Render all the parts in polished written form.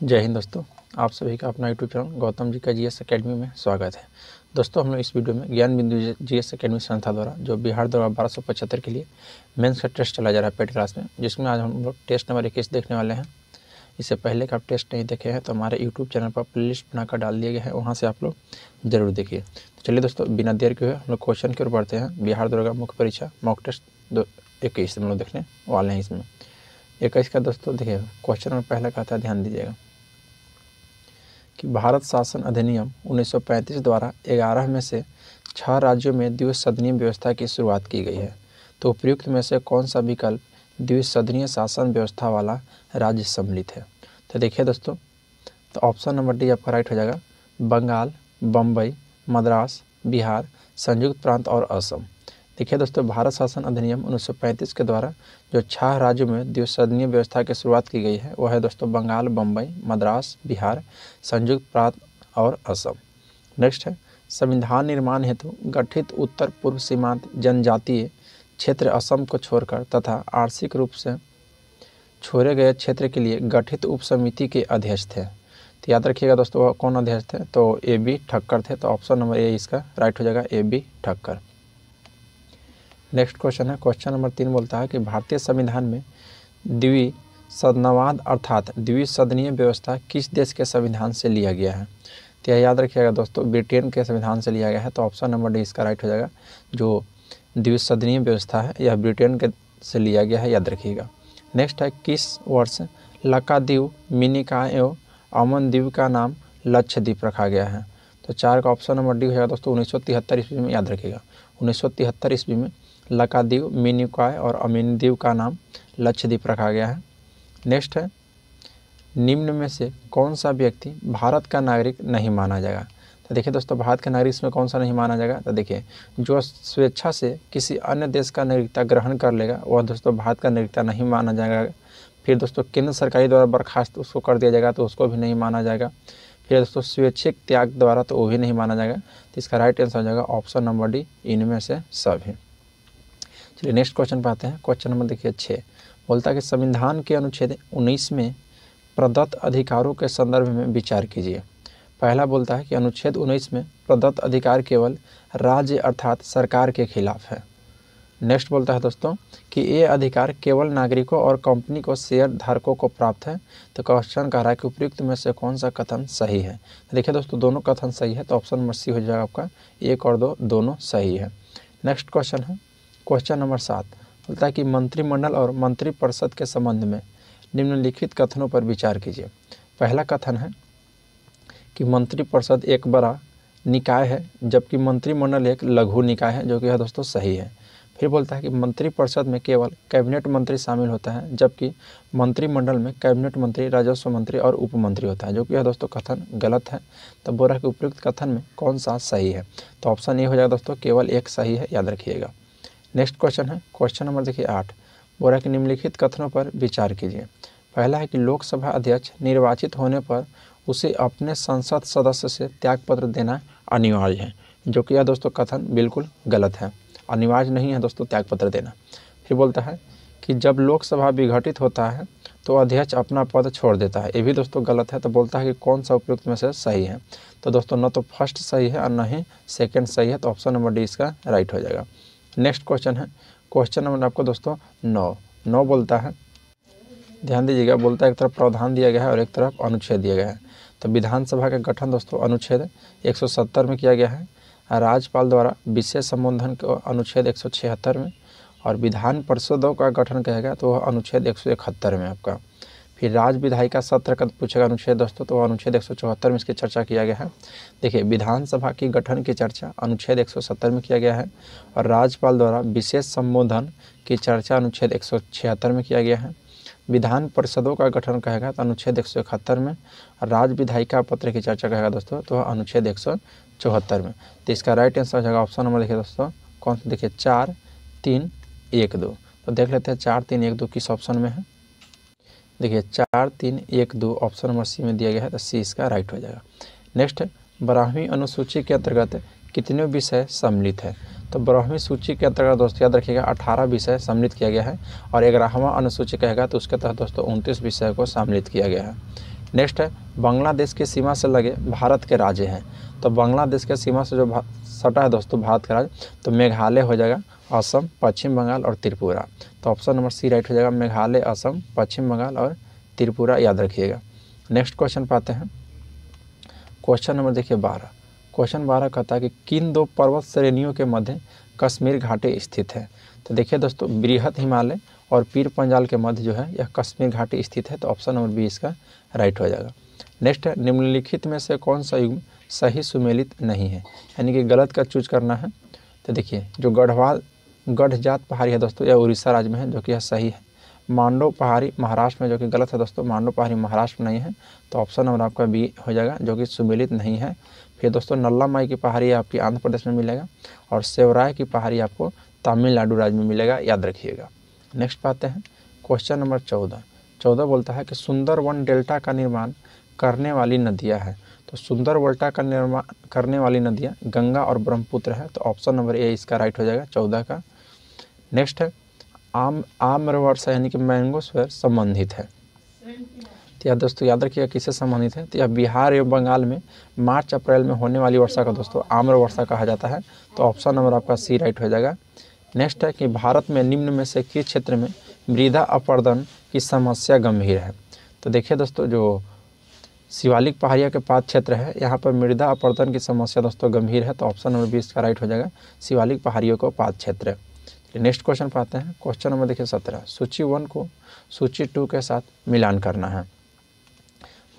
जय हिंद दोस्तों, आप सभी का अपना यूट्यूब चैनल गौतम जी का जीएस एकेडमी में स्वागत है। दोस्तों, हम लोग इस वीडियो में ज्ञान बिंदु जीएस एकेडमी संस्था द्वारा जो बिहार द्वारा 1275 के लिए मेंस का टेस्ट चला जा रहा है पेड क्लास में, जिसमें आज हम लोग टेस्ट नंबर 21 देखने वाले हैं। इससे पहले का आप टेस्ट नहीं देखे हैं तो हमारे यूट्यूब चैनल पर प्लेलिस्ट बनाकर डाल दिए गए हैं, वहाँ से आप लोग जरूर देखिए। तो चलिए दोस्तों, बिना देर के हुए हम लोग क्वेश्चन की ओर बढ़ते हैं। बिहार द्वारा मुख्य परीक्षा मॉक टेस्ट 21 हम लोग देखने वाले हैं। इसमें 21 का दोस्तों देखिए क्वेश्चन में पहला कहता है, ध्यान दीजिएगा कि भारत शासन अधिनियम 1935 द्वारा 11 में से 6 राज्यों में द्विसदनीय व्यवस्था की शुरुआत की गई है। तो उपयुक्त में से कौन सा विकल्प द्विसदनीय शासन व्यवस्था वाला राज्य सम्मिलित है? तो देखिए दोस्तों, तो ऑप्शन नंबर डी आपका राइट हो जाएगा। बंगाल, बम्बई, मद्रास, बिहार, संयुक्त प्रांत और असम। देखिए दोस्तों, भारत शासन अधिनियम 1935 के द्वारा जो 6 राज्यों में द्विसदनीय व्यवस्था की शुरुआत की गई है वह है दोस्तों बंगाल, बम्बई, मद्रास, बिहार, संयुक्त प्रांत और असम। नेक्स्ट है, संविधान निर्माण हेतु गठित उत्तर पूर्व सीमांत जनजातीय क्षेत्र असम को छोड़कर तथा आंशिक रूप से छोड़े गए क्षेत्र के लिए गठित उप समिति के अध्यक्ष थे। तो याद रखिएगा दोस्तों, वह कौन अध्यक्ष थे? तो AB ठक्कर थे। तो ऑप्शन नंबर ए इसका राइट हो जाएगा, AB ठक्कर। नेक्स्ट क्वेश्चन है, क्वेश्चन नंबर 3 बोलता है कि भारतीय संविधान में द्विसदनवाद अर्थात द्विसदनीय व्यवस्था किस देश के संविधान से लिया गया है? तो यह याद रखिएगा दोस्तों, ब्रिटेन के संविधान से लिया गया है। तो ऑप्शन नंबर डी इसका राइट हो जाएगा। जो द्विसदनीय व्यवस्था है यह ब्रिटेन के से लिया गया है, याद रखिएगा। नेक्स्ट है, किस वर्ष लक्षद्वीप, मिनिकॉय एवं अमनद्वीप का नाम लक्षद्वीप रखा गया है? तो 4 का ऑप्शन नंबर डी हो जाएगा दोस्तों 1973 ईस्वी में, याद रखिएगा। 1973 ईस्वी में लक्षद्वीप, मिनिकॉय और अमनद्वीप का नाम लक्षद्वीप रखा गया है। नेक्स्ट है, निम्न में से कौन सा व्यक्ति भारत का नागरिक नहीं माना जाएगा? तो देखिए दोस्तों, भारत का नागरिक इसमें कौन सा नहीं माना जाएगा? तो देखिए, जो स्वेच्छा से किसी अन्य देश का नागरिकता ग्रहण कर लेगा वह दोस्तों भारत का नागरिकता नहीं माना जाएगा। फिर दोस्तों केंद्र सरकार द्वारा बर्खास्त उसको कर दिया जाएगा तो उसको भी नहीं माना जाएगा। फिर दोस्तों स्वैच्छिक त्याग द्वारा तो वो भी नहीं माना जाएगा। तो इसका राइट आंसर हो जाएगा ऑप्शन नंबर डी, इनमें से सभी। चलिए नेक्स्ट क्वेश्चन पे आते हैं। क्वेश्चन नंबर देखिए 6 बोलता है कि संविधान के अनुच्छेद 19 में प्रदत्त अधिकारों के संदर्भ में विचार कीजिए। पहला बोलता है कि अनुच्छेद 19 में प्रदत्त अधिकार केवल राज्य अर्थात सरकार के खिलाफ है। नेक्स्ट बोलता है दोस्तों कि ये अधिकार केवल नागरिकों और कंपनी को शेयर धारकों को प्राप्त है। तो क्वेश्चन कह रहा है कि उपयुक्त में से कौन सा कथन सही है? देखिए दोस्तों, दोनों कथन सही है। तो ऑप्शन नंबर सी हो जाएगा आपका, 1 और 2 दोनों सही है। नेक्स्ट क्वेश्चन है, क्वेश्चन नंबर 7 बोलता है कि मंत्रिमंडल और मंत्रिपरिषद के संबंध में निम्नलिखित कथनों पर विचार कीजिए। पहला कथन है कि मंत्रिपरिषद एक बड़ा निकाय है जबकि मंत्रिमंडल एक लघु निकाय है, जो कि यह दोस्तों सही है। फिर बोलता है कि मंत्रिपरिषद में केवल कैबिनेट मंत्री शामिल होता है जबकि मंत्रिमंडल में कैबिनेट मंत्री, राजस्व मंत्री और उप मंत्री होता है, जो कि यह दोस्तों कथन गलत है। तब बोल रहा है कि उपयुक्त कथन में कौन सा सही है? तो ऑप्शन ए हो जाएगा दोस्तों, केवल एक सही है, याद रखिएगा। नेक्स्ट क्वेश्चन है, क्वेश्चन नंबर देखिए 8 बोल रहा है कि निम्नलिखित कथनों पर विचार कीजिए। पहला है कि लोकसभा अध्यक्ष निर्वाचित होने पर उसे अपने संसद सदस्य से त्यागपत्र देना अनिवार्य है, जो कि यह दोस्तों कथन बिल्कुल गलत है। अनिवार्य नहीं है दोस्तों त्यागपत्र देना। फिर बोलता है कि जब लोकसभा विघटित होता है तो अध्यक्ष अपना पद छोड़ देता है, ये भी दोस्तों गलत है। तो बोलता है कि कौन सा उपयुक्त में से सही है? तो दोस्तों न तो फर्स्ट सही है और न ही सेकेंड सही है। तो ऑप्शन नंबर डी इसका राइट हो जाएगा। नेक्स्ट क्वेश्चन है, क्वेश्चन नंबर आपको दोस्तों 9 बोलता है, ध्यान दीजिएगा, बोलता है एक तरफ प्रावधान दिया गया है और एक तरफ अनुच्छेद दिया गया है। तो विधानसभा का गठन दोस्तों अनुच्छेद 170 में किया गया है, राज्यपाल द्वारा विशेष संबोधन को अनुच्छेद 176 में, और विधान परिषदों का गठन कहेगा तो वह अनुच्छेद 171 में आपका। फिर राज्य विधायिका सत्र का पूछेगा अनुच्छेद दोस्तों, तो अनुच्छेद 174 में इसकी चर्चा किया गया है। देखिए, विधानसभा की गठन की चर्चा अनुच्छेद 170 में किया गया है और राज्यपाल द्वारा विशेष संबोधन की चर्चा अनुच्छेद 176 में किया गया है। विधान परिषदों का गठन कहेगा तो अनुच्छेद 171 में, और राज्य विधायिका पत्र की चर्चा कहेगा दोस्तों तो अनुच्छेद 174 में। तो इसका राइट आंसर हो जाएगा ऑप्शन नंबर देखिए दोस्तों कौन सा, देखिए 4, 3, 1, 2। तो देख लेते हैं 4, 3, 1, 2 किस ऑप्शन में है। देखिए 4, 3, 1, 2 ऑप्शन नंबर सी में दिया गया है, तो सी इसका राइट हो जाएगा। नेक्स्ट है, 12वीं अनुसूची के अंतर्गत कितने विषय सम्मिलित है? तो 12वीं सूची के अंतर्गत दोस्तों याद रखिएगा 18 विषय सम्मिलित किया गया है, और 11वां अनुसूची कहेगा तो उसके तहत दोस्तों 29 विषय को सम्मिलित किया गया है। नेक्स्ट है बांग्लादेश की सीमा से लगे भारत के राज्य हैं। तो बांग्लादेश के सीमा से जो सटा है दोस्तों भारत का राज्य, तो मेघालय हो जाएगा, असम, पश्चिम बंगाल और त्रिपुरा। तो ऑप्शन नंबर सी राइट हो जाएगा, मेघालय, असम, पश्चिम बंगाल और त्रिपुरा, याद रखिएगा। नेक्स्ट क्वेश्चन पाते हैं। क्वेश्चन नंबर देखिए 12। क्वेश्चन 12 कहता है कि किन दो पर्वत श्रेणियों के मध्य कश्मीर घाटी स्थित है। तो देखिए दोस्तों बृहद हिमालय और पीर पंजाल के मध्य जो है यह कश्मीर घाटी स्थित है। तो ऑप्शन नंबर बी इसका राइट हो जाएगा। नेक्स्ट है निम्नलिखित में से कौन सा युग्म सही सुमेलित नहीं है, यानी कि गलत का चूज करना है। तो देखिए जो गढ़जात पहाड़ी है दोस्तों यह उड़ीसा राज्य में है, जो कि यह सही है। मांडो पहाड़ी महाराष्ट्र में, जो कि गलत है दोस्तों, मांडो पहाड़ी महाराष्ट्र में नहीं है। तो ऑप्शन नंबर आपका बी हो जाएगा, जो कि सुमेलित नहीं है। फिर दोस्तों नल्ला माई की पहाड़ी आपकी आंध्र प्रदेश में मिलेगा और सेवराय की पहाड़ी आपको तमिलनाडु राज्य में मिलेगा, याद रखिएगा। नेक्स्ट पाते हैं क्वेश्चन नंबर 14। 14 बोलता है कि सुंदरवन डेल्टा का निर्माण करने वाली नदियाँ हैं। तो सुंदरवन का निर्माण करने वाली नदियाँ गंगा और ब्रह्मपुत्र है। तो ऑप्शन नंबर ए इसका राइट हो जाएगा 14 का। नेक्स्ट है आम्रवर्षा यानी कि मैंगोस्फेयर संबंधित है। तो यह दोस्तों याद रखिएगा किससे संबंधित है। तो यह बिहार एवं बंगाल में मार्च अप्रैल में होने वाली वर्षा का दोस्तों आम्रवर्षा कहा जाता है। तो ऑप्शन नंबर आपका सी राइट हो जाएगा। नेक्स्ट है कि भारत में निम्न में से किस क्षेत्र में मृदा अपरदन की समस्या गंभीर है। तो देखिए दोस्तों जो शिवालिक पहाड़ियों के पाद क्षेत्र है यहाँ पर मृदा अपरदन की समस्या दोस्तों गंभीर है। तो ऑप्शन नंबर 20 का राइट हो जाएगा, शिवालिक पहाड़ियों को पाद क्षेत्र। नेक्स्ट क्वेश्चन पाते हैं। क्वेश्चन नंबर देखिए 17। सूची 1 को सूची 2 के साथ मिलान करना है।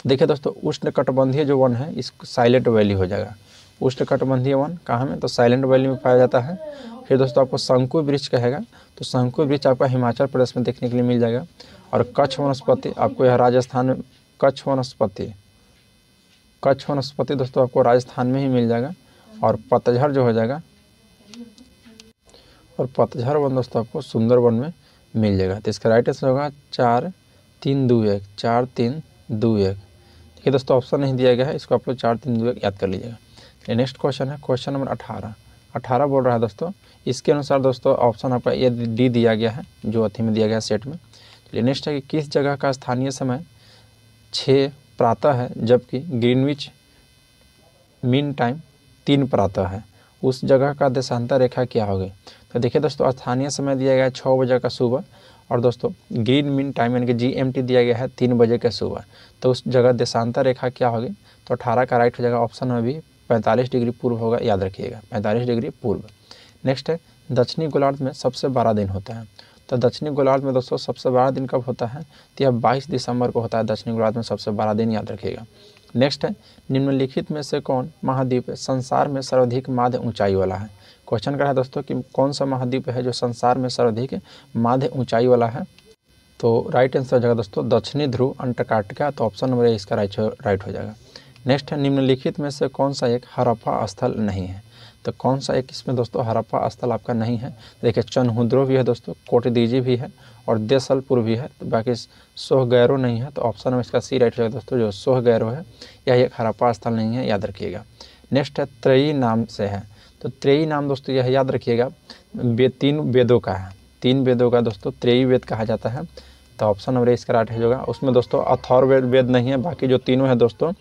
देखिए दोस्तों उष्णकटिबंधीय जो वन है इस साइलेंट वैली हो जाएगा। उष्णकटिबंधीय वन कहाँ में, तो साइलेंट वैली में पाया जाता है। फिर दोस्तों आपको शंकु वृक्ष कहेगा, तो शंकु वृक्ष आपका हिमाचल प्रदेश में देखने के लिए मिल जाएगा। और कच्छ वनस्पति आपको यह राजस्थान में, कच्छ वनस्पति दोस्तों आपको राजस्थान में ही मिल जाएगा। और पतझड़ जो हो जाएगा, और पतझड़ वन दोस्तों आपको सुंदरवन में मिल जाएगा। तो इसका राइट आंसर होगा 4 3 2 1, 4 3 2 1। देखिए दोस्तों ऑप्शन नहीं दिया गया है, इसको आप लोग 4 3 2 1 याद कर लीजिएगा। नेक्स्ट क्वेश्चन है क्वेश्चन नंबर 18। 18 बोल रहा है दोस्तों, इसके अनुसार दोस्तों ऑप्शन आपका ये डी दिया गया है जो अथी में दिया गया है सेट में। नेक्स्ट है कि किस जगह का स्थानीय समय 6 प्रातः है जबकि ग्रीनविच मीन टाइम 3 प्रातः है, उस जगह का देशांतर रेखा क्या होगी। तो देखिए दोस्तों स्थानीय समय दिया गया है 6 बजे का सुबह, और दोस्तों ग्रीन मीन टाइम यानी कि GMT दिया गया है 3 बजे के सुबह। तो उस जगह देशांतर रेखा क्या होगी, तो 18 का राइट हो जाएगा। ऑप्शन में भी 45 डिग्री पूर्व होगा, याद रखिएगा 45 डिग्री पूर्व। नेक्स्ट है दक्षिणी गोलार्ध में सबसे बड़ा दिन होता है। तो दक्षिणी गोलार्ध में दोस्तों सबसे बड़ा दिन कब होता है, तो यह 22 दिसंबर को होता है। दक्षिणी गोलार्ध में सबसे बड़ा दिन, याद रखिएगा। नेक्स्ट है निम्नलिखित में से कौन महाद्वीप संसार में सर्वाधिक माध्य ऊंचाई वाला है। क्वेश्चन कर रहा है दोस्तों कि कौन सा महाद्वीप है जो संसार में सर्वाधिक माध्य ऊंचाई वाला है। तो राइट आंसर हो जाएगा दोस्तों दक्षिणी ध्रुव अंटार्कटिका। तो ऑप्शन नंबर ए इसका राइट हो जाएगा। नेक्स्ट है निम्नलिखित में से कौन सा एक हड़प्पा स्थल नहीं है। तो कौन सा एक इसमें दोस्तों हड़प्पा स्थल आपका नहीं है। देखिए चनहुद्रो भी है दोस्तों, कोटदीजी भी है और देसलपुर भी है, तो बाकी सोहगैरो नहीं है। तो ऑप्शन में इसका सी राइट हो जाएगा दोस्तों, जो सोहगैरो है यह एक हड़प्पा स्थल नहीं है, याद रखिएगा। नेक्स्ट है त्रयी नाम से है। तो त्रयी नाम दोस्तों यह याद रखिएगा 3 वेदों का है, 3 वेदों का दोस्तों त्रयी वेद कहा जाता है। तो ऑप्शन नंबर इसका राइट होगा। उसमें दोस्तों अथर्ववेद नहीं है, बाकी जो तीनों है दोस्तों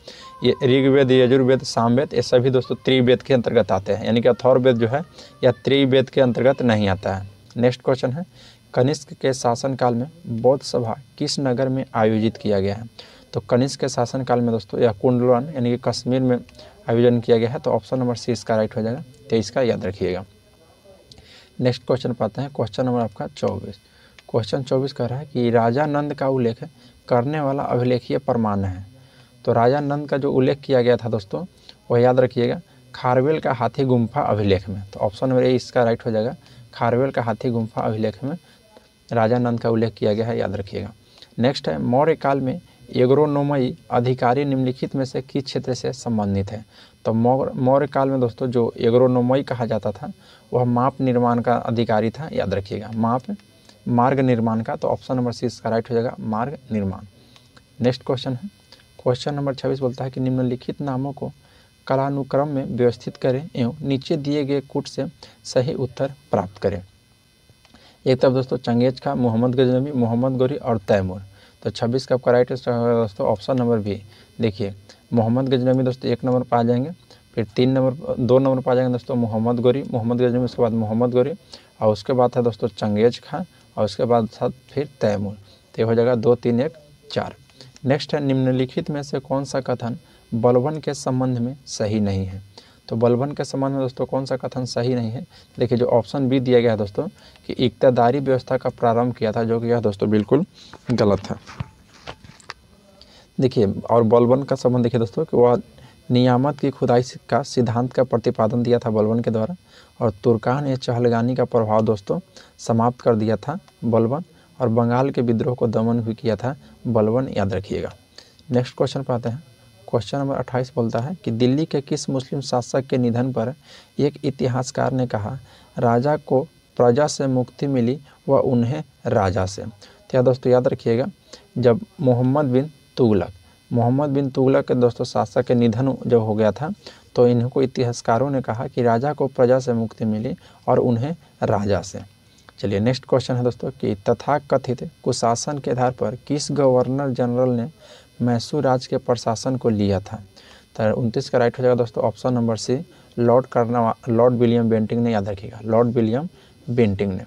ये ऋग्वेद, यजुर्वेद, सामवेद, ये सभी दोस्तों त्रिवेद के अंतर्गत आते हैं, यानी कि अथर्ववेद जो है यह त्रिवेद के अंतर्गत नहीं आता है। नेक्स्ट क्वेश्चन है कनिष्क के शासनकाल में बौद्ध सभा किस नगर में आयोजित किया गया है। तो कनिष्क के शासनकाल में दोस्तों यह कुंडलन यानी कि कश्मीर में आयोजन किया गया है। तो ऑप्शन नंबर सी इसका राइट हो जाएगा, 23 का याद रखिएगा। नेक्स्ट क्वेश्चन पाते हैं क्वेश्चन नंबर आपका 24। क्वेश्चन 24 कह रहा है कि राजा नंद का उल्लेख करने वाला अभिलेखीय प्रमाण है। तो राजा नंद का जो उल्लेख किया गया था दोस्तों वह याद रखिएगा खारवेल का हाथी गुम्फा अभिलेख में। तो ऑप्शन नंबर ए इसका राइट हो जाएगा, खारवेल का हाथी गुम्फा अभिलेख में राजा नंद का उल्लेख किया गया है, याद रखिएगा। नेक्स्ट है मौर्य काल में एग्रोनोमई अधिकारी निम्नलिखित में से किस क्षेत्र से संबंधित है। तो मौर्य काल में दोस्तों जो एग्रोनोमई कहा जाता था वह माप निर्माण का अधिकारी था, याद रखिएगा, मार्ग निर्माण का। तो ऑप्शन नंबर सी इसका राइट हो जाएगा, मार्ग निर्माण। नेक्स्ट क्वेश्चन है क्वेश्चन नंबर 26 बोलता है कि निम्नलिखित नामों को कालानुक्रम में व्यवस्थित करें एवं नीचे दिए गए कूट से सही उत्तर प्राप्त करें। एक तरफ दोस्तों चंगेज खां, मोहम्मद गजनवी, मोहम्मद गौरी और तैमूर। तो 26 का आपका राइट आंसर होगा दोस्तों ऑप्शन नंबर बी। देखिए मोहम्मद गजनवी दोस्तों 1 नंबर पर आ जाएंगे, फिर 2 नंबर पर आ जाएंगे दोस्तों मोहम्मद गजनवी, उसके बाद मोहम्मद गौरी, और उसके बाद है दोस्तों चंगेज खां, और उसके बाद साथ फिर तैमूर। तो हो जाएगा 2, 3, 1, 4। नेक्स्ट है निम्नलिखित में से कौन सा कथन बलबन के संबंध में सही नहीं है। तो बलबन के संबंध में दोस्तों कौन सा कथन सही नहीं है। देखिए जो ऑप्शन बी दिया गया है दोस्तों कि इक्तदारी व्यवस्था का प्रारंभ किया था, जो कि यह दोस्तों बिल्कुल गलत है। देखिए और बलबन का संबंध देखिए दोस्तों कि वह नियामत की खुदाई का सिद्धांत का प्रतिपादन दिया था बलबन के द्वारा, और तुर्कान ने चहलगानी का प्रभाव दोस्तों समाप्त कर दिया था बलबन, और बंगाल के विद्रोह को दमन भी किया था बलबन, याद रखिएगा। नेक्स्ट क्वेश्चन पर आते हैं। क्वेश्चन नंबर 28 बोलता है कि दिल्ली के किस मुस्लिम शासक के निधन पर एक इतिहासकार ने कहा राजा को प्रजा से मुक्ति मिली व उन्हें राजा से। तो यह दोस्तों याद रखिएगा, जब मोहम्मद बिन तुगलक के दोस्तों शासक के निधन जब हो गया था, तो इनको इतिहासकारों ने कहा कि राजा को प्रजा से मुक्ति मिली और उन्हें राजा से। चलिए नेक्स्ट क्वेश्चन है दोस्तों कि तथाकथित कुशासन के आधार पर किस गवर्नर जनरल ने मैसूर राज्य के प्रशासन को लिया था। तो 29 का राइट हो जाएगा दोस्तों option number C, Lord William Bentinck ने, याद रखिएगा लॉर्ड विलियम बेंटिंक ने।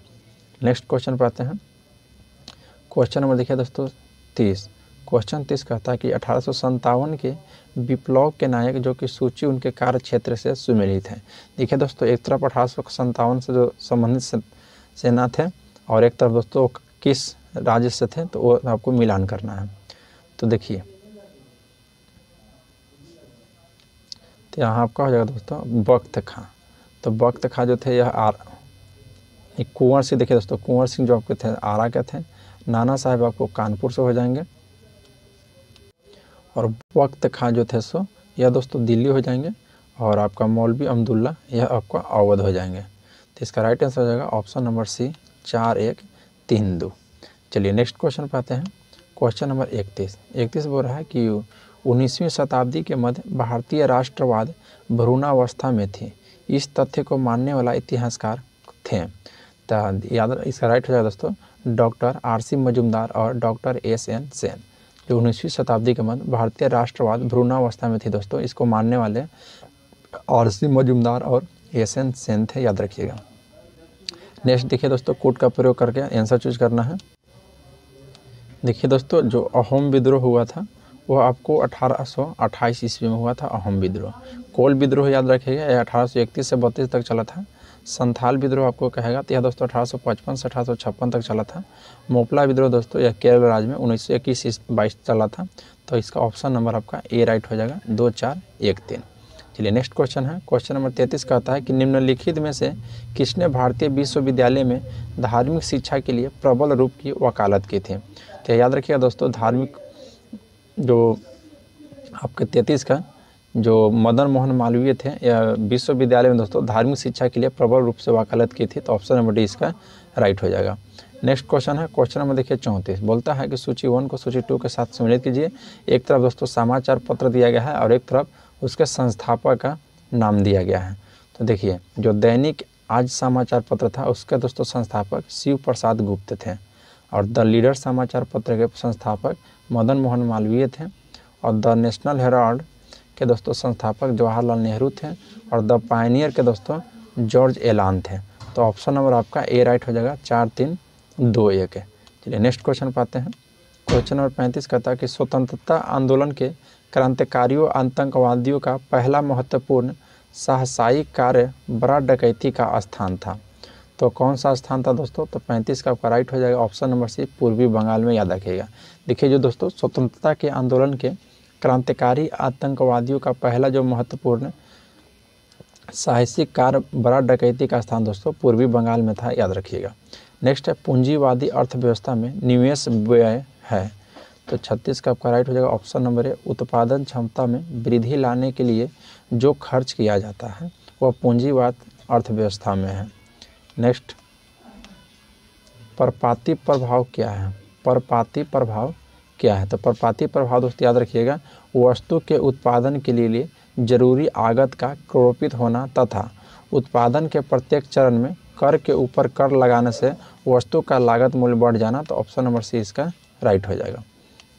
नेक्स्ट क्वेश्चन पर आते हैं। क्वेश्चन नंबर देखिए दोस्तों 30। क्वेश्चन 30 कहता है कि 1857 के विप्लव के नायक जो कि सूची उनके कार्य क्षेत्र से सुमेलित है। देखिए दोस्तों एक तरफ 1857 से जो संबंधित सेना थे और एक तरफ दोस्तों किस राज्य से थे, तो वो आपको मिलान करना है। तो देखिए तो यहाँ आपका हो जाएगा दोस्तों बख्त खां। तो बख्त खां जो थे यह कुंवर सिंह, देखिए दोस्तों कुंवर सिंह जो आपके थे आरा के थे, नाना साहब आपको कानपुर से हो जाएंगे, और बख्त खां जो थे सो यह दोस्तों दिल्ली हो जाएंगे, और आपका मौलवी अब्दुल्ला यह आपका अवध हो जाएंगे। तो इसका राइट आंसर हो जाएगा ऑप्शन नंबर सी 4, 1, 3, 2। चलिए नेक्स्ट क्वेश्चन पे आते हैं। क्वेश्चन नंबर 31 बोल रहा है कि 19वीं शताब्दी के मध्य भारतीय राष्ट्रवाद भ्रूणावस्था में थी, इस तथ्य को मानने वाला इतिहासकार थे। तो याद इसका राइट हो जाएगा दोस्तों डॉक्टर RC मजुमदार और डॉक्टर SN सेन। जो 19वीं शताब्दी के मध्य भारतीय राष्ट्रवाद भ्रूणावस्था में थी दोस्तों, इसको मानने वाले RC मजुमदार और SN सेन थे, याद रखिएगा। नेक्स्ट देखिए दोस्तों कोड का प्रयोग करके आंसर चूज करना है। देखिए दोस्तों जो अहोम विद्रोह हुआ था वह आपको 1828 ईस्वी में हुआ था अहोम विद्रोह। कोल विद्रोह याद रखिएगा यह 1831 से 32 तक चला था। संथाल विद्रोह आपको कहेगा तो यह दोस्तों 1855 से 1856 तक चला था। मोपला विद्रोह दोस्तों यह केरल राज्य में 1921-22 चला था। तो इसका ऑप्शन नंबर आपका ए राइट हो जाएगा 2, 4, 1, 3। चलिए नेक्स्ट क्वेश्चन है। क्वेश्चन नंबर 33 कहता है कि निम्नलिखित में से किसने भारतीय विश्वविद्यालय में धार्मिक शिक्षा के लिए प्रबल रूप की वकालत की थी। तो याद रखिएगा दोस्तों धार्मिक जो आपके 33 का जो मदन मोहन मालवीय थे या विश्वविद्यालय में दोस्तों धार्मिक शिक्षा के लिए प्रबल रूप से वकालत की थी। तो ऑप्शन नंबर डी इसका राइट हो जाएगा। नेक्स्ट क्वेश्चन है। क्वेश्चन नंबर देखिए 34 बोलता है कि सूची 1 को सूची 2 के साथ सम्मिलित कीजिए। एक तरफ दोस्तों समाचार पत्र दिया गया है और एक तरफ उसके संस्थापक का नाम दिया गया है। तो देखिए जो दैनिक आज समाचार पत्र था उसके दोस्तों संस्थापक शिव प्रसाद गुप्त थे, और द लीडर समाचार पत्र के संस्थापक मदन मोहन मालवीय थे, और द नेशनल हेराल्ड के दोस्तों संस्थापक जवाहरलाल नेहरू थे, और द पायनियर के दोस्तों जॉर्ज एलान थे। तो ऑप्शन नंबर आपका ए राइट हो जाएगा 4, 3, 2, 1 है। चलिए नेक्स्ट क्वेश्चन पाते हैं। क्वेश्चन नंबर 35 कहता है कि स्वतंत्रता आंदोलन के क्रांतिकारियों आतंकवादियों का पहला महत्वपूर्ण साहसिक कार्य बड़ा डकैती का स्थान था। तो कौन सा स्थान था दोस्तों। तो 35 का आपका राइट हो जाएगा ऑप्शन नंबर सी पूर्वी बंगाल में, याद रखिएगा। देखिए जो दोस्तों स्वतंत्रता के आंदोलन के क्रांतिकारी आतंकवादियों का पहला जो महत्वपूर्ण साहसिक कार्य बड़ा डकैती का स्थान दोस्तों पूर्वी बंगाल में था, याद रखिएगा। नेक्स्ट है पूंजीवादी अर्थव्यवस्था में निवेश व्यय है। तो 36 का आपका राइट हो जाएगा ऑप्शन नंबर ए उत्पादन क्षमता में वृद्धि लाने के लिए जो खर्च किया जाता है वह पूंजीवाद अर्थव्यवस्था में है। नेक्स्ट परपाती प्रभाव क्या है। परपाती प्रभाव क्या है। तो परपाती प्रभाव दोस्तों याद रखिएगा वस्तु के उत्पादन के लिए जरूरी आगत का क्रोपित होना तथा उत्पादन के प्रत्येक चरण में कर के ऊपर कर लगाने से वस्तु का लागत मूल्य बढ़ जाना। तो ऑप्शन नंबर सी इसका राइट हो जाएगा।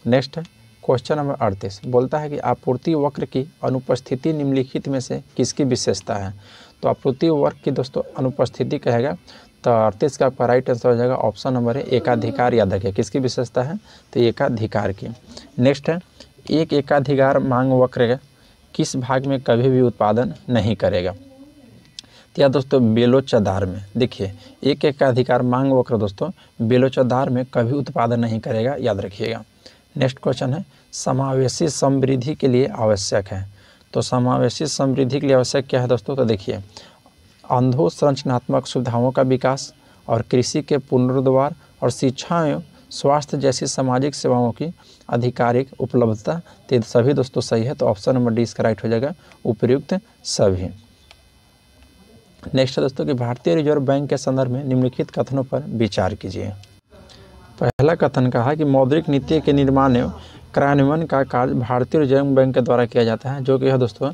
नेक्स्ट है क्वेश्चन नंबर 38, बोलता है कि आपूर्ति वक्र की अनुपस्थिति निम्नलिखित में से किसकी विशेषता है। तो आपूर्ति वक्र की दोस्तों अनुपस्थिति कहेगा तो 38 का आपका राइट आंसर हो जाएगा ऑप्शन नंबर है एकाधिकार। याद रखिए किसकी विशेषता है, तो एकाधिकार की। नेक्स्ट है एक एकाधिकार मांग वक्र किस भाग में कभी भी उत्पादन नहीं करेगा। तो या दोस्तों बेलोचदार में। देखिए एक एकाधिकार मांग वक्र दोस्तों बेलोचदार में कभी उत्पादन नहीं करेगा, याद रखिएगा। नेक्स्ट क्वेश्चन है समावेशी समृद्धि के लिए आवश्यक है। तो समावेशी समृद्धि के लिए आवश्यक क्या है दोस्तों, तो देखिए अधोसंरचनात्मक सुविधाओं का विकास और कृषि के पुनरुद्धार और शिक्षा एवं स्वास्थ्य जैसी सामाजिक सेवाओं की आधिकारिक उपलब्धता। तो सभी दोस्तों सही है, तो ऑप्शन नंबर डी इसका राइट हो जाएगा उपयुक्त सभी। नेक्स्ट है दोस्तों कि भारतीय रिजर्व बैंक के संदर्भ में निम्नलिखित कथनों पर विचार कीजिए। पहला कथन कहा कि मौद्रिक नीति के निर्माण एवं कार्यान्वयन का कार्य भारतीय रिजर्व बैंक के द्वारा किया जाता है, जो कि है दोस्तों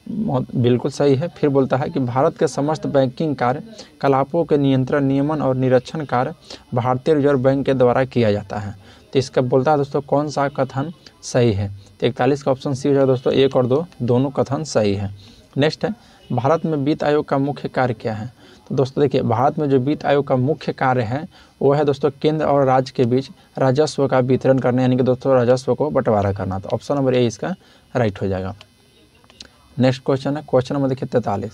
बिल्कुल सही है। फिर बोलता है कि भारत के समस्त बैंकिंग कार्यकलापों के नियंत्रण नियमन और निरीक्षण कार्य भारतीय रिजर्व बैंक के द्वारा किया जाता है। तो इसका बोलता है दोस्तों कौन सा कथन सही है, तो 41 का ऑप्शन सी हो जाएगा दोस्तों, 1 और 2 दोनों कथन सही है। नेक्स्ट है भारत में वित्त आयोग का मुख्य कार्य क्या है। तो दोस्तों देखिए भारत में जो वित्त आयोग का मुख्य कार्य है वो है दोस्तों केंद्र और राज्य के बीच राजस्व का वितरण करना, यानी कि दोस्तों राजस्व को बंटवारा करना। तो ऑप्शन नंबर ए इसका राइट हो जाएगा। नेक्स्ट क्वेश्चन है क्वेश्चन नंबर देखिए 43,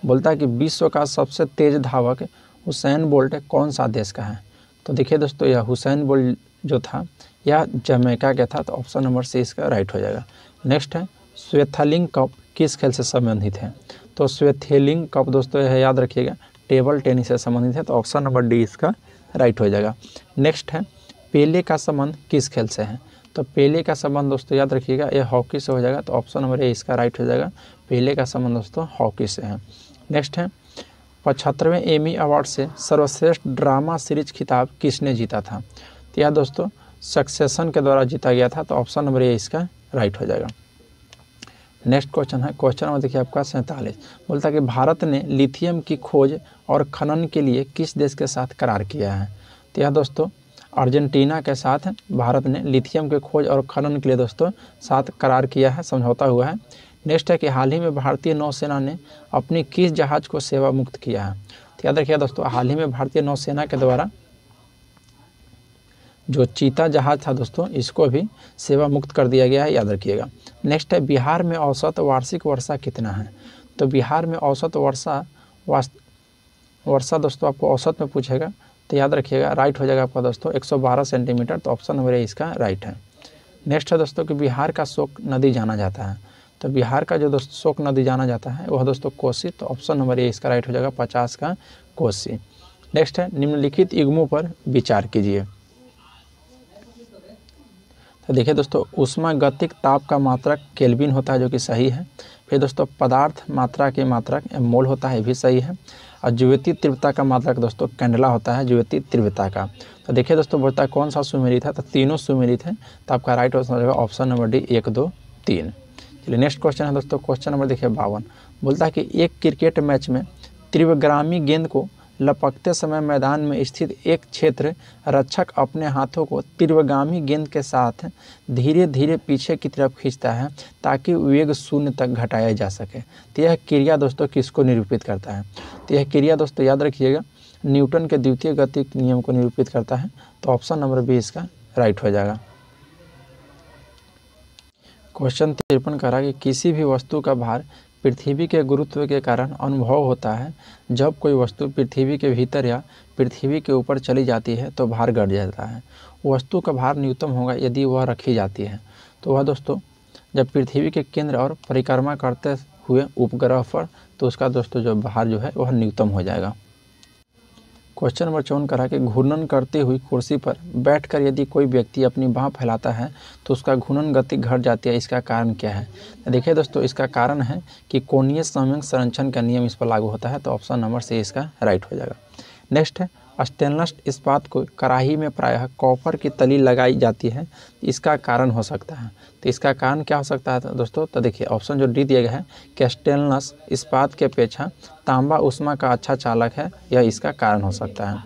बोलता है कि विश्व का सबसे तेज धावक हुसैन बोल्ट कौन सा देश का है। तो देखिए दोस्तों यह हुसैन बोल्ट जो था यह जमैका का था, तो ऑप्शन नंबर सी इसका राइट हो जाएगा। नेक्स्ट है स्वेथलिंग कप किस खेल से संबंधित है। तो स्वेथलिंग कप दोस्तों यह याद रखिएगा टेबल टेनिस से संबंधित है, तो ऑप्शन नंबर डी इसका राइट हो जाएगा। नेक्स्ट है पेले का संबंध किस खेल से है। तो पेले का संबंध दोस्तों याद रखिएगा ये हॉकी से हो जाएगा, तो ऑप्शन नंबर ए इसका राइट हो जाएगा। पेले का संबंध दोस्तों हॉकी से है। नेक्स्ट है 75वें एमी अवार्ड से सर्वश्रेष्ठ ड्रामा सीरीज खिताब किसने जीता था। तो यह दोस्तों सक्सेशन के द्वारा जीता गया था, तो ऑप्शन नंबर ए इसका राइट हो जाएगा। नेक्स्ट क्वेश्चन है क्वेश्चन नंबर देखिए आपका 47, बोलता है कि भारत ने लिथियम की खोज और खनन के लिए किस देश के साथ करार किया है। तो यह दोस्तों अर्जेंटीना के साथ भारत ने लिथियम के खोज और खनन के लिए दोस्तों साथ करार किया है, समझौता हुआ है। नेक्स्ट है कि हाल ही में भारतीय नौसेना ने अपनी किस जहाज़ को सेवा मुक्त किया है। तो याद रखिए दोस्तों हाल ही में भारतीय नौसेना के द्वारा जो चीता जहाज़ था दोस्तों इसको भी सेवा मुक्त कर दिया गया है, याद रखिएगा। नेक्स्ट है बिहार में औसत वार्षिक वर्षा कितना है। तो बिहार में औसत वर्षा दोस्तों आपको औसत में पूछेगा, तो याद रखिएगा राइट हो जाएगा आपका दोस्तों 112 सेंटीमीटर, तो ऑप्शन नंबर ए इसका राइट है। नेक्स्ट है दोस्तों कि बिहार का शोक नदी जाना जाता है। तो बिहार का जो दोस्तों शोक नदी जाना जाता है वह दोस्तों कोसी, तो ऑप्शन नंबर ए इसका राइट हो जाएगा 50 का कोसी। नेक्स्ट है निम्नलिखित युग्मों पर विचार कीजिए। तो देखिए दोस्तों ऊष्मागतिक ताप का मात्रक केल्विन होता है, जो कि सही है। फिर दोस्तों पदार्थ मात्रा के मात्रक मोल होता है, भी सही है। और ज्योति तीव्रता का मात्रक दोस्तों कैंडला होता है ज्योति तीव्रता का। तो देखिए दोस्तों बोलता है कौन सा सुमेलित है, तो तीनों सुमेलित है, तो आपका राइट ऑप्शन हो जाएगा ऑप्शन नंबर डी 1, 2, 3। चलिए नेक्स्ट क्वेश्चन है दोस्तों क्वेश्चन नंबर देखिए 52, बोलता है कि एक क्रिकेट मैच में त्रिवगामी गेंद को लपकते समय मैदान में स्थित एक क्षेत्र रक्षक अपने हाथों को तीव्रगामी गेंद के साथ धीरे धीरे पीछे की तरफ खींचता है ताकि वेग शून्य तक घटाया जा सके। तो यह क्रिया दोस्तों किसको निरूपित करता है। तो यह क्रिया दोस्तों याद रखिएगा न्यूटन के द्वितीय गति नियम को निरूपित करता है, तो ऑप्शन नंबर बी इसका राइट हो जाएगा। क्वेश्चन 53 कह रहा है कि किसी भी वस्तु का भार पृथ्वी के गुरुत्व के कारण अनुभव होता है। जब कोई वस्तु पृथ्वी के भीतर या पृथ्वी के ऊपर चली जाती है तो भार घट जाता है। वस्तु का भार न्यूनतम होगा यदि वह रखी जाती है। तो वह दोस्तों जब पृथ्वी के केंद्र और परिक्रमा करते हुए उपग्रह पर, तो उसका दोस्तों जो भार जो है वह न्यूनतम हो जाएगा। क्वेश्चन नंबर 54 करा कि घूर्णन करती हुई कुर्सी पर बैठकर यदि कोई व्यक्ति अपनी बाह फैलाता है तो उसका घूर्णन गति घट जाती है, इसका कारण क्या है। देखिए दोस्तों इसका कारण है कि कोणीय संवेग संरक्षण का नियम इस पर लागू होता है, तो ऑप्शन नंबर सी इसका राइट हो जाएगा। नेक्स्ट है स्टेनलेस इस्पात को कढ़ाई में प्रायः कॉपर की तली लगाई जाती है, इसका कारण हो सकता है। तो इसका कारण क्या हो सकता है दोस्तों, तो देखिए ऑप्शन जो डी दिया गया है कि स्टेनलेस इस्पात के अपेक्षा तांबा ऊष्मा का अच्छा चालक है, यह इसका कारण हो सकता है।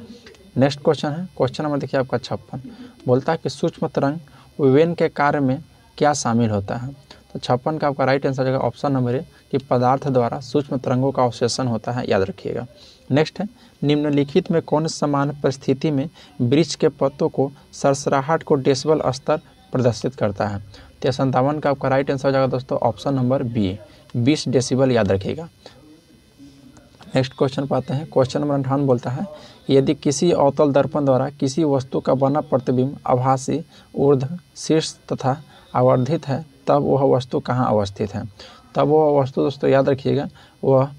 नेक्स्ट क्वेश्चन है क्वेश्चन नंबर देखिए आपका 56, बोलता है कि सूक्ष्म तरंग वेन के कार्य में क्या शामिल होता है? तो 56 का आपका राइट आंसर हो जाएगा ऑप्शन नंबर ए कि पदार्थ द्वारा सूक्ष्म तरंगों का अवशोषण होता है, याद रखिएगा। नेक्स्ट है, निम्नलिखित में कौन समान परिस्थिति में वृक्ष के पत्तों को सरसराहट को डेसिबल स्तर प्रदर्शित करता है? तो 57 का आपका राइट आंसर हो जाएगा दोस्तों ऑप्शन नंबर बी 20 डेसिबल, याद रखिएगा। नेक्स्ट क्वेश्चन पाते हैं। क्वेश्चन नंबर 58 बोलता है यदि किसी अवतल दर्पण द्वारा किसी वस्तु का बना प्रतिबिंब आभासी, ऊर्ध्व, शीर्ष तथा आवर्धित है तब वह वस्तु कहाँ अवस्थित है? तब वह वस्तु दोस्तों याद रखिएगा वह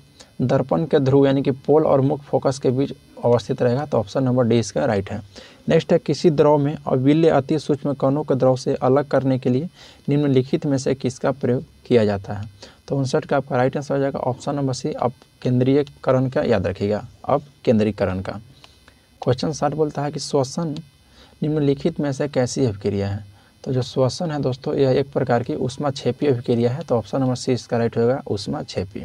दर्पण के ध्रुव यानी कि पोल और मुख्य फोकस के बीच अवस्थित रहेगा। तो ऑप्शन नंबर डी इसका राइट है। नेक्स्ट है, किसी द्रव में अविल्य अति सूक्ष्म कणों के द्रव से अलग करने के लिए निम्नलिखित में से किसका प्रयोग किया जाता है? तो 59 का आपका राइट आंसर हो जाएगा ऑप्शन नंबर सी अपकेंद्रीकरण का, याद रखिएगा अपकेंद्रीकरण का। क्वेश्चन 60 बोलता है कि श्वसन निम्नलिखित में से कैसी अभिक्रिया है? तो जो श्वसन है दोस्तों यह एक प्रकार की ऊष्माक्षेपी अभिक्रिया है। तो ऑप्शन नंबर सी इसका राइट होगा ऊष्माक्षेपी।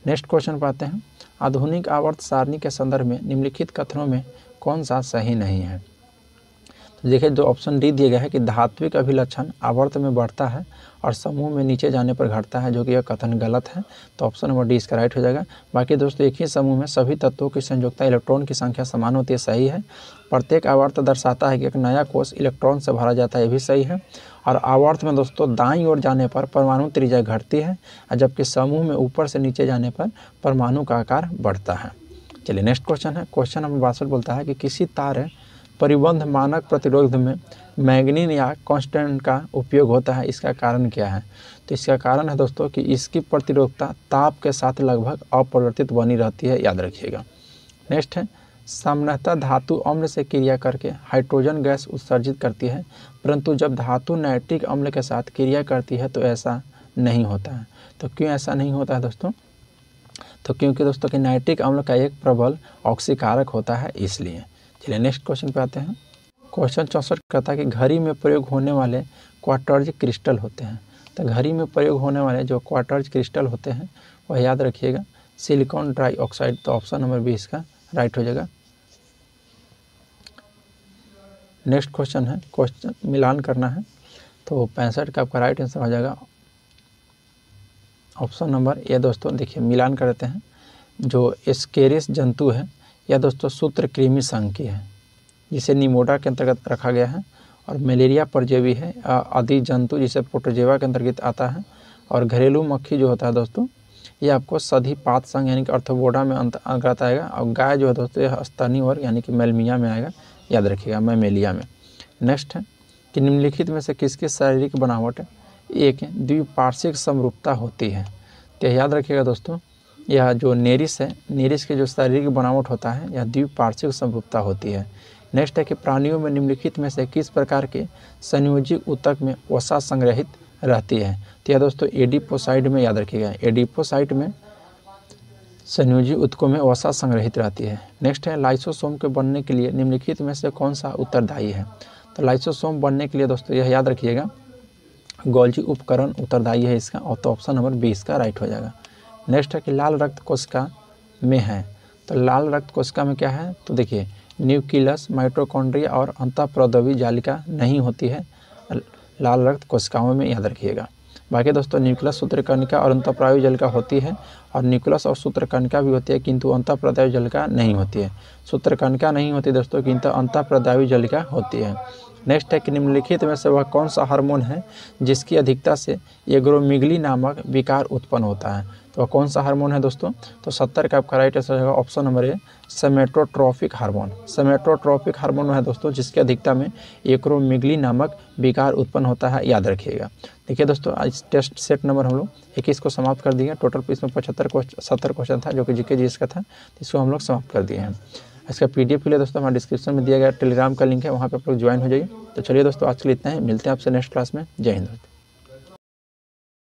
नेक्स्ट क्वेश्चन पाते हैं। आधुनिक आवर्त सारणी के संदर्भ में निम्नलिखित कथनों में कौन सा सही नहीं है? तो देखिए जो ऑप्शन डी दिया गया है कि धात्विक अभिलक्षण आवर्त में बढ़ता है और समूह में नीचे जाने पर घटता है, जो कि यह कथन गलत है। तो ऑप्शन नंबर डी इसका राइट हो जाएगा। बाकी दोस्तों एक ही समूह में सभी तत्वों की संयोजकता इलेक्ट्रॉन की संख्या समान होती है, सही है। प्रत्येक आवर्त दर्शाता है कि एक नया कोष इलेक्ट्रॉन से भरा जाता है, ये भी सही है। और आवर्त में दोस्तों दाईं ओर जाने पर परमाणु त्रिज्या घटती है, जबकि समूह में ऊपर से नीचे जाने पर परमाणु का आकार बढ़ता है। चलिए नेक्स्ट क्वेश्चन है। क्वेश्चन नंबर 62 बोलता है कि किसी तार परिबंध मानक प्रतिरोध में मैग्नीन या कांस्टेंट का उपयोग होता है, इसका कारण क्या है? तो इसका कारण है दोस्तों कि इसकी प्रतिरोधकता ताप के साथ लगभग अपरिवर्तित बनी रहती है, याद रखिएगा। नेक्स्ट है, सामान्यतः धातु अम्ल से क्रिया करके हाइड्रोजन गैस उत्सर्जित करती है, परंतु जब धातु नाइट्रिक अम्ल के साथ क्रिया करती है तो ऐसा नहीं होता है। तो क्यों ऐसा नहीं होता है दोस्तों? तो क्योंकि दोस्तों कि नाइट्रिक अम्ल का एक प्रबल ऑक्सीकारक होता है, इसलिए। चलिए नेक्स्ट क्वेश्चन पे आते हैं। क्वेश्चन 64 कहता है कि घड़ी में प्रयोग होने वाले क्वार्टज क्रिस्टल होते हैं। तो घड़ी में प्रयोग होने वाले जो क्वार्टज क्रिस्टल होते हैं वह याद रखिएगा सिलिकॉन डाइऑक्साइड। तो ऑप्शन नंबर बी इसका राइट हो जाएगा। नेक्स्ट क्वेश्चन है, क्वेश्चन मिलान करना है। तो 65 का आपका राइट आंसर हो जाएगा ऑप्शन नंबर ए। दोस्तों देखिए मिलान करते हैं। जो एस्केरिस जंतु है यह दोस्तों सूत्रकृमि संघ की है, जिसे निमोडा के अंतर्गत रखा गया है। और मलेरिया परजीवी है आदि जंतु जिसे प्रोटोजेवा के अंतर्गत आता है। और घरेलू मक्खी जो होता है दोस्तों ये आपको सधिपात संघ यानी कि अर्थोपोडा में अंतर्गत आएगा। और गाय जो है दोस्तों यह स्तनी वर्ग यानी कि मेलमिया में आएगा, याद रखिएगा मैमेलिया में। नेक्स्ट है कि निम्नलिखित में से किसकी शारीरिक बनावट एक द्विपार्श्विक समरूपता होती है? तो याद रखिएगा दोस्तों यह जो नेरिस है, नेरिस के जो शारीरिक बनावट होता है यह द्विपार्श्विक समरूपता होती है। नेक्स्ट है कि प्राणियों में निम्नलिखित में से किस प्रकार के संयोजी ऊतक में वसा संग्रहित रहती है? तो यह दोस्तों एडिपोसाइड में, याद रखिएगा एडिपोसाइड में संयोजी ऊतकों में वसा संग्रहित रहती है। नेक्स्ट है लाइसोसोम के बनने के लिए निम्नलिखित में से कौन सा उत्तरदायी है? तो लाइसोसोम बनने के लिए दोस्तों यह याद रखिएगा गोल्जी उपकरण उत्तरदायी है इसका। और तो ऑप्शन नंबर बी इसका राइट हो जाएगा। नेक्स्ट है कि लाल रक्त कोशिका में है। तो लाल रक्त कोशिका में क्या है? तो देखिए न्यूक्लियस, माइटोकॉन्ड्रिया और अंतःप्रद्रवी जालिका नहीं होती है लाल रक्त कोशिकाओं में, याद रखिएगा। बाकी दोस्तों न्यूक्लियस, सूत्रकणिका और अंतःप्रद्रवी जालिका होती है। और न्यूक्लियस और सूत्रकणिका भी होती है किंतु अंतःप्रद्रवी जालिका नहीं होती है। सूत्रकणिका नहीं होती दोस्तों किंतु अंतःप्रद्रवी जालिका होती है। नेक्स्ट है कि निम्नलिखित में से वह कौन सा हार्मोन है जिसकी अधिकता से एग्रोमिगली नामक विकार उत्पन्न होता है? तो वह कौन सा हार्मोन है दोस्तों? तो 70 का आपका राइट आंसर होगा option number A somatotropic hormone. Somatotropic hormone है दोस्तों जिसकी अधिकता में एग्रोमिगली नामक विकार उत्पन्न होता है, याद रखिएगा। देखिए दोस्तों आज टेस्ट सेट नंबर हम लोग 21 को समाप्त कर दिए। टोटल इसमें 70 क्वेश्चन था जो कि जीके जीएस का था, इसको हम लोग समाप्त कर दिए हैं। इसका पीडीएफ के लिए दोस्तों हमारे डिस्क्रिप्शन में दिया गया टेलीग्राम का लिंक है, वहाँ पे आप लोग ज्वाइन हो जाइए। तो चलिए दोस्तों आज के लिए इतना ही, मिलते हैं आपसे नेक्स्ट क्लास में। जय हिंद दोस्तों।